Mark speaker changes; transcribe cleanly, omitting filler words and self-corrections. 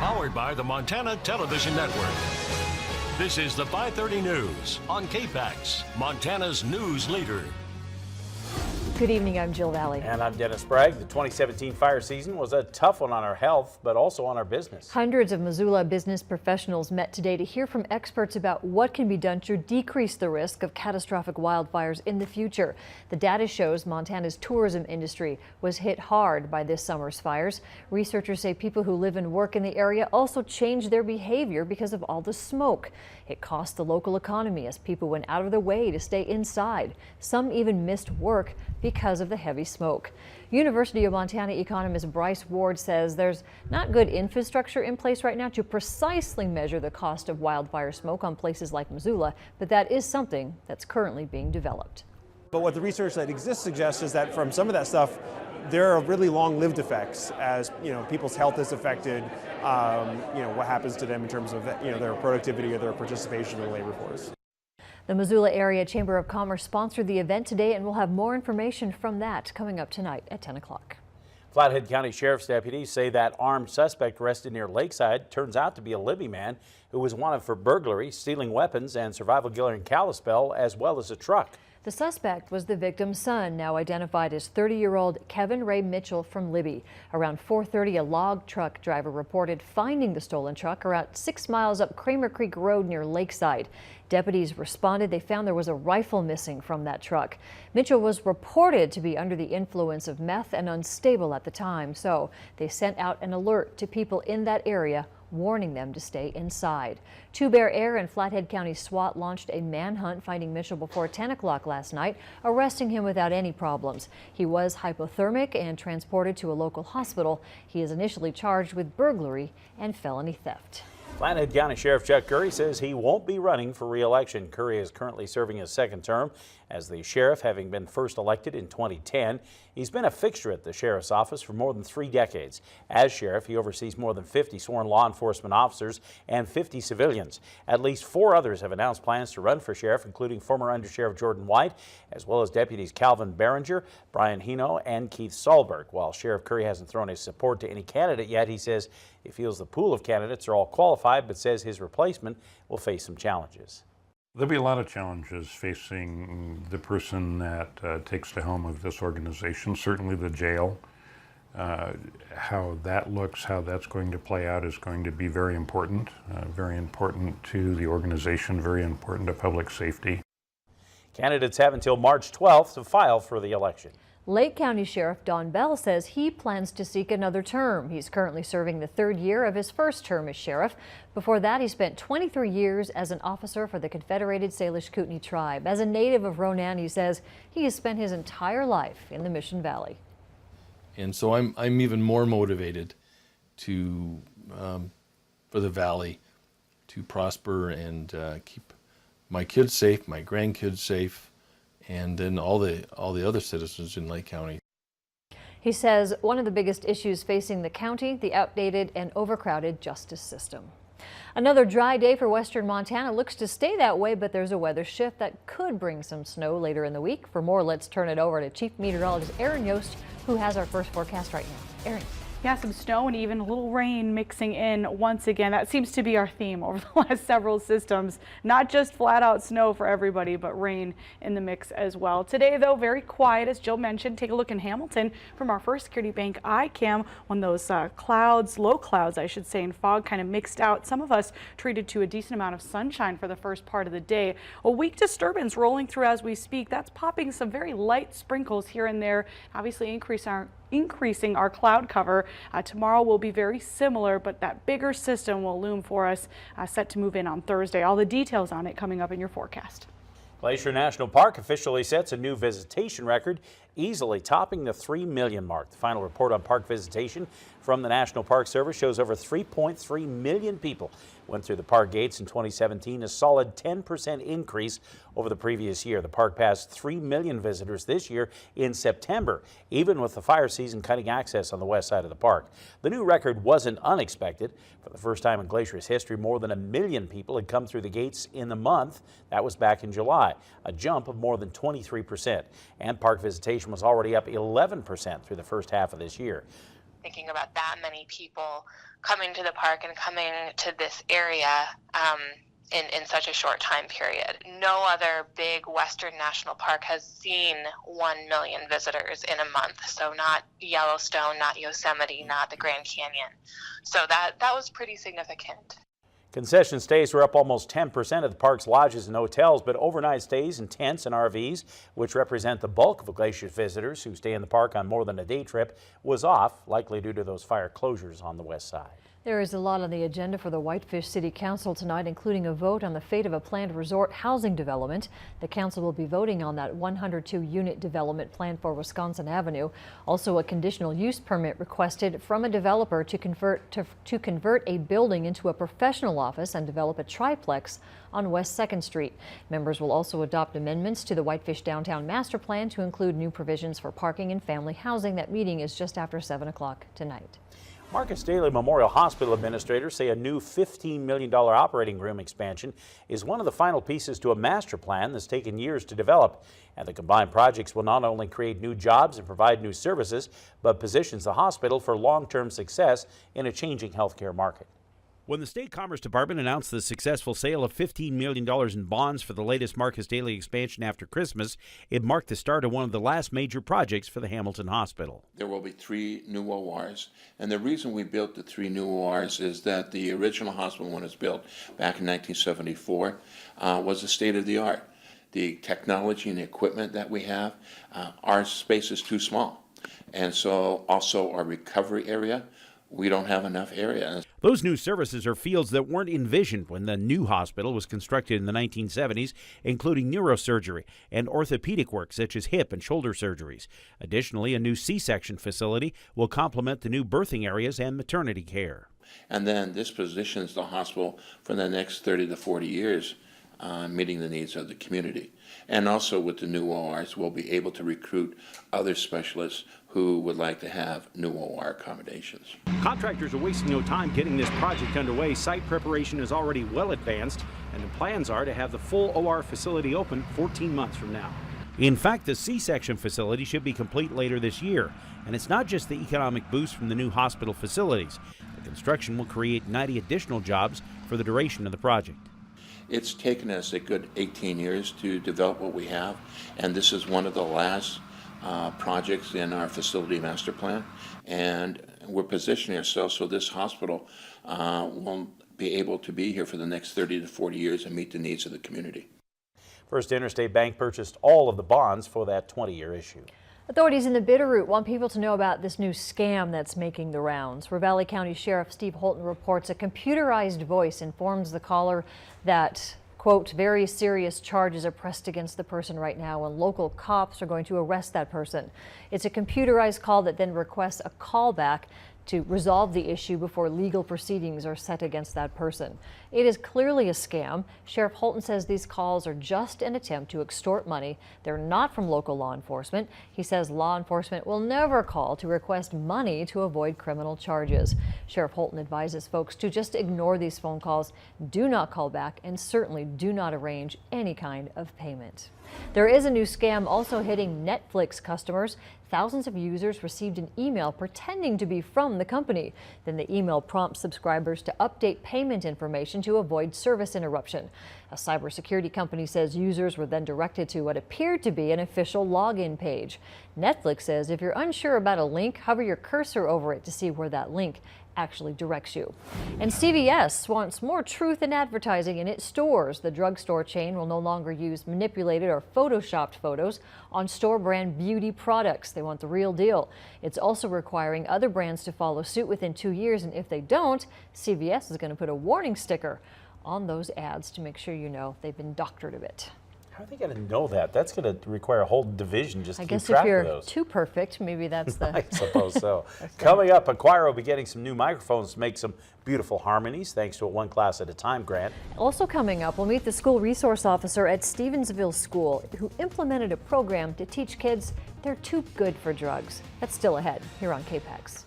Speaker 1: Powered by the Montana Television Network. This is the 530 News on KPAX, Montana's news leader.
Speaker 2: Good evening, I'm Jill Valley.
Speaker 3: And I'm Dennis Bragg. The 2017 fire season was a tough one on our health, but also on our business.
Speaker 2: Hundreds of Missoula business professionals met today to hear from experts about what can be done to decrease the risk of catastrophic wildfires in the future. The data shows Montana's tourism industry was hit hard by this summer's fires. Researchers say people who live and work in the area also changed their behavior because of all the smoke. It cost the local economy as people went out of their way to stay inside. Some even missed work because of the heavy smoke. University of Montana economist Bryce Ward says there's not good infrastructure in place right now to precisely measure the cost of wildfire smoke on places like Missoula, but that is something that's currently being developed.
Speaker 4: But what the research that exists suggests is that from some of that stuff, there are really long-lived effects as people's health is affected, what happens to them in terms of their productivity or their participation in the labor force.
Speaker 2: The Missoula Area Chamber of Commerce sponsored the event today, and we'll have more information from that coming up tonight at 10 o'clock.
Speaker 3: Flathead County Sheriff's deputies say that armed suspect arrested near Lakeside turns out to be a Libby man who was wanted for burglary, stealing weapons, and survival gear in Kalispell, as well as a truck.
Speaker 2: The suspect was the victim's son, now identified as 30-year-old Kevin Ray Mitchell from Libby. Around 4:30, a log truck driver reported finding the stolen truck around 6 miles up Kramer Creek Road near Lakeside. Deputies responded. They found there was a rifle missing from that truck. Mitchell was reported to be under the influence of meth and unstable at the time, so they sent out an alert to people in that area, warning them to stay inside. Two Bear Air and Flathead County SWAT launched a manhunt, finding Mitchell before 10 o'clock last night, arresting him without any problems. He was hypothermic and transported to a local hospital. He is initially charged with burglary and felony theft.
Speaker 3: Flathead County Sheriff Chuck Curry says he won't be running for re-election. Curry is currently serving his second term as the sheriff, having been first elected in 2010. He's been a fixture at the sheriff's office for more than 3 decades. As sheriff, he oversees more than 50 sworn law enforcement officers and 50 civilians. At least 4 others have announced plans to run for sheriff, including former Undersheriff Jordan White, as well as deputies Calvin Behringer, Brian Hino, and Keith Sahlberg. While Sheriff Curry hasn't thrown his support to any candidate yet, he says he feels the pool of candidates are all qualified, but says his replacement will face some challenges.
Speaker 5: There'll be a lot of challenges facing the person that takes the helm of this organization. Certainly the jail. How that looks, how that's going to play out is going to be very important to the organization, very important to public safety.
Speaker 3: Candidates have until March 12th to file for the election.
Speaker 2: Lake County Sheriff Don Bell says he plans to seek another term. He's currently serving the 3rd year of his first term as sheriff. Before that, he spent 23 years as an officer for the Confederated Salish Kootenai tribe. As a native of Ronan, he says he has spent his entire life in the Mission Valley.
Speaker 6: And so I'm even more motivated to for the valley to prosper and keep my kids safe, my grandkids safe, and then all the other citizens in Lake County.
Speaker 2: He says one of the biggest issues facing the county, the outdated and overcrowded justice system. Another dry day for western Montana. Looks to stay that way, but there's a weather shift that could bring some snow later in the week. For more, let's turn it over to Chief Meteorologist Aaron Yost, who has our first forecast right now. Aaron.
Speaker 7: Yeah, some snow and even a little rain mixing in once again. That seems to be our theme over the last several systems. Not just flat out snow for everybody, but rain in the mix as well. Today, though, very quiet, as Jill mentioned. Take a look in Hamilton from our First Security Bank iCam when those clouds, low clouds, I should say, and fog kind of mixed out. Some of us treated to a decent amount of sunshine for the first part of the day. A weak disturbance rolling through as we speak. That's popping some very light sprinkles here and there, obviously increasing our cloud cover. Tomorrow will be very similar, but that bigger system will loom for us, set to move in on Thursday. All the details on it coming up in your forecast.
Speaker 3: Glacier National Park officially sets a new visitation record, easily topping the 3 million mark. The final report on park visitation from the National Park Service shows over 3.3 million people went through the park gates in 2017, a solid 10% increase over the previous year. The park passed 3 million visitors this year in September, even with the fire season cutting access on the west side of the park. The new record wasn't unexpected. For the first time in Glacier's history, more than 1 million people had come through the gates in the month. That was back in July, a jump of more than 23%. And park visitation was already up 11% through the first half of this year.
Speaker 8: Thinking about that many people coming to the park and coming to this area in such a short time period. No other big Western national park has seen 1 million visitors in a month. So not Yellowstone, not Yosemite, not the Grand Canyon. So that was pretty significant.
Speaker 3: Concession stays were up almost 10% of the park's lodges and hotels, but overnight stays in tents and RVs, which represent the bulk of Glacier visitors who stay in the park on more than a day trip, was off, likely due to those fire closures on the west side.
Speaker 2: There is a lot on the agenda for the Whitefish City Council tonight, including a vote on the fate of a planned resort housing development. The council will be voting on that 102-unit development plan for Wisconsin Avenue. Also, a conditional use permit requested from a developer to convert a building into a professional office and develop a triplex on West 2nd Street. Members will also adopt amendments to the Whitefish Downtown Master Plan to include new provisions for parking and family housing. That meeting is just after 7 o'clock tonight.
Speaker 3: Marcus Daly Memorial Hospital administrators say a new $15 million operating room expansion is one of the final pieces to a master plan that's taken years to develop. And the combined projects will not only create new jobs and provide new services, but positions the hospital for long-term success in a changing healthcare market. When the State Commerce Department announced the successful sale of $15 million in bonds for the latest Marcus Daly expansion after Christmas, it marked the start of one of the last major projects for the Hamilton Hospital.
Speaker 9: There will be 3 new ORs, and the reason we built the 3 new ORs is that the original hospital, when it was built back in 1974, was the state of the art. The technology and the equipment that we have, our space is too small, and so also our recovery area, we don't have enough area.
Speaker 3: Those new services are fields that weren't envisioned when the new hospital was constructed in the 1970s, including neurosurgery and orthopedic work such as hip and shoulder surgeries. Additionally, a new C-section facility will complement the new birthing areas and maternity care.
Speaker 9: And then this positions the hospital for the next 30 to 40 years, meeting the needs of the community. And also with the new ORs, we'll be able to recruit other specialists who would like to have new OR accommodations.
Speaker 3: Contractors are wasting no time getting this project underway. Site preparation is already well advanced, and the plans are to have the full OR facility open 14 months from now. In fact, the C-section facility should be complete later this year. And it's not just the economic boost from the new hospital facilities. The construction will create 90 additional jobs for the duration of the project.
Speaker 9: It's taken us a good 18 years to develop what we have, and this is one of the last projects in our facility master plan, and we're positioning ourselves so this hospital will be able to be here for the next 30 to 40 years and meet the needs of the community.
Speaker 3: First Interstate Bank purchased all of the bonds for that 20-year issue.
Speaker 2: Authorities in the Bitterroot want people to know about this new scam that's making the rounds. Ravalli County Sheriff Steve Holton reports a computerized voice informs the caller that, quote, very serious charges are pressed against the person right now and local cops are going to arrest that person. It's a computerized call that then requests a callback to resolve the issue before legal proceedings are set against that person. It is clearly a scam. Sheriff Holton says these calls are just an attempt to extort money. They're not from local law enforcement. He says law enforcement will never call to request money to avoid criminal charges. Sheriff Holton advises folks to just ignore these phone calls, do not call back, and certainly do not arrange any kind of payment. There is a new scam also hitting Netflix customers. Thousands of users received an email pretending to be from the company. Then the email prompts subscribers to update payment information to avoid service interruption. A cybersecurity company says users were then directed to what appeared to be an official login page. Netflix says if you're unsure about a link, hover your cursor over it to see where that link actually directs you. And CVS wants more truth in advertising in its stores. The drugstore chain will no longer use manipulated or photoshopped photos on store brand beauty products. They want the real deal. It's also requiring other brands to follow suit within 2 years, and if they don't, CVS is going to put a warning sticker on those ads to make sure you know they've been doctored a bit.
Speaker 3: How are they going to know that? That's going to require a whole division just to keep track of those.
Speaker 2: I guess if you're too perfect, maybe that's the...
Speaker 3: I suppose so. Coming up, Acquire will be getting some new microphones to make some beautiful harmonies, thanks to a one class at a time grant.
Speaker 2: Also coming up, we'll meet the school resource officer at Stevensville School who implemented a program to teach kids they're too good for drugs. That's still ahead here on KPAX.